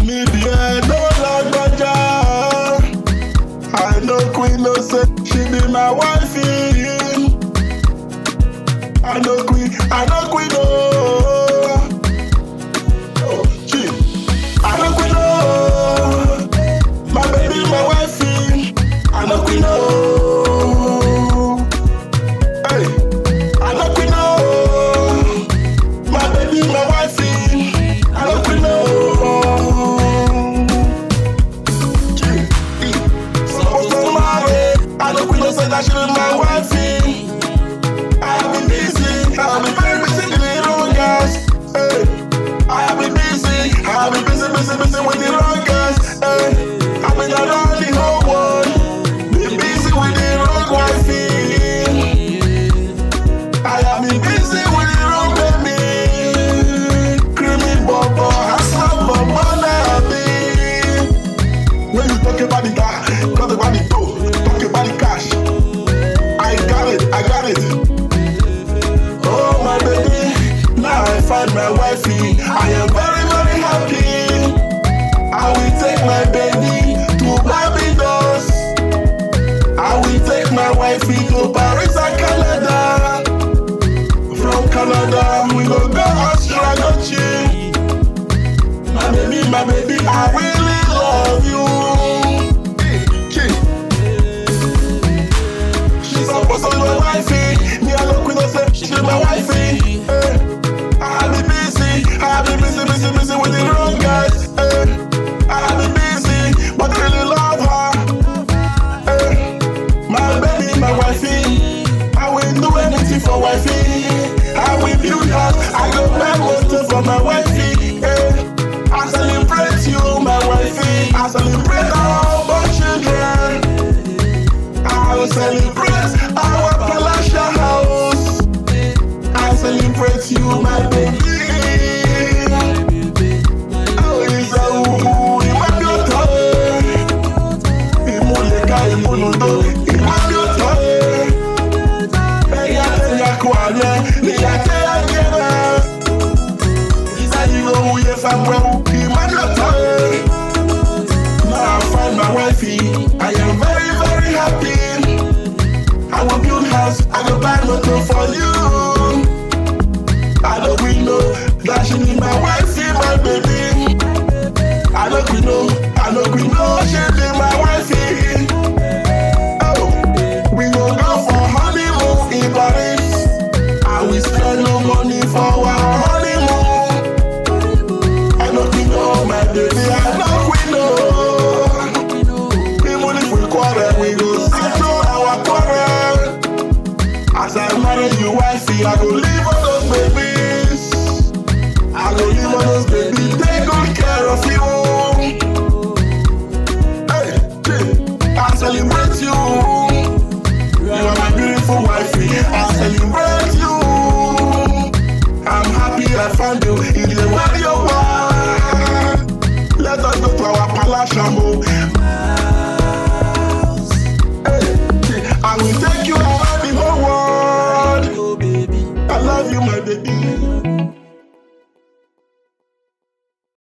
Me be Edo Lagbaja. I know Queen no say she be my wifey. I know Queen oh. Oh, she. I know Queen oh. My baby, my wifey. I know Queen oh. Hey, I know Queen oh. My baby, my wifey. I know Queen oh. Say that she be my wifey. I've been busy, I've been very busy with the wrong guys. Hey, I've been busy with the wrong guys. Hey, I've been around the whole world, been busy with the wrong wifey. I have been busy with the wrong baby. Creamy bubble, hustle for money. When you talk about the guy, talk about the dough, talk about the cash. I got it. Oh my baby, now I find my wifey. I am very, very happy. I will take my baby to Barbados. I will take my wifey to Paris and Canada. From Canada, we go Australia. My baby, I really love you. So my wifey, me alone with no say she be my wifey. I be busy with the wrong guys. I be busy, but I really love her. My baby, my wifey, I will do anything for wifey. I will build house, I go buy water for my wifey. I celebrate you, my wifey. I celebrate all my children. I will celebrate our palatial house. I celebrate you, my baby. Oh, it's a woo, Imadioto. Imuleka, Imunudo, Imadioto. Eya Kwane, Niyate Agena. Isa Yigo Uye Famwe, Imadioto. Now I find my wifey. I am very, very happy. I will build house, I go buy motor for you. I know we know that she be my wifey, my baby. I know we know she be my wifey. Oh, we gon' go for honeymoon in Paris. I will spend no money for our honeymoon. I know we know, my baby, I know we know. Even if we quarrel, we go settle our quarrel. As I marry you, wifey, I go leave all those babies. I go leave all those babies, take good care of you. Hey, I celebrate you. You are my beautiful wifey. I celebrate you. I'm happy I found you in the way you are. Let us go to our palatial home.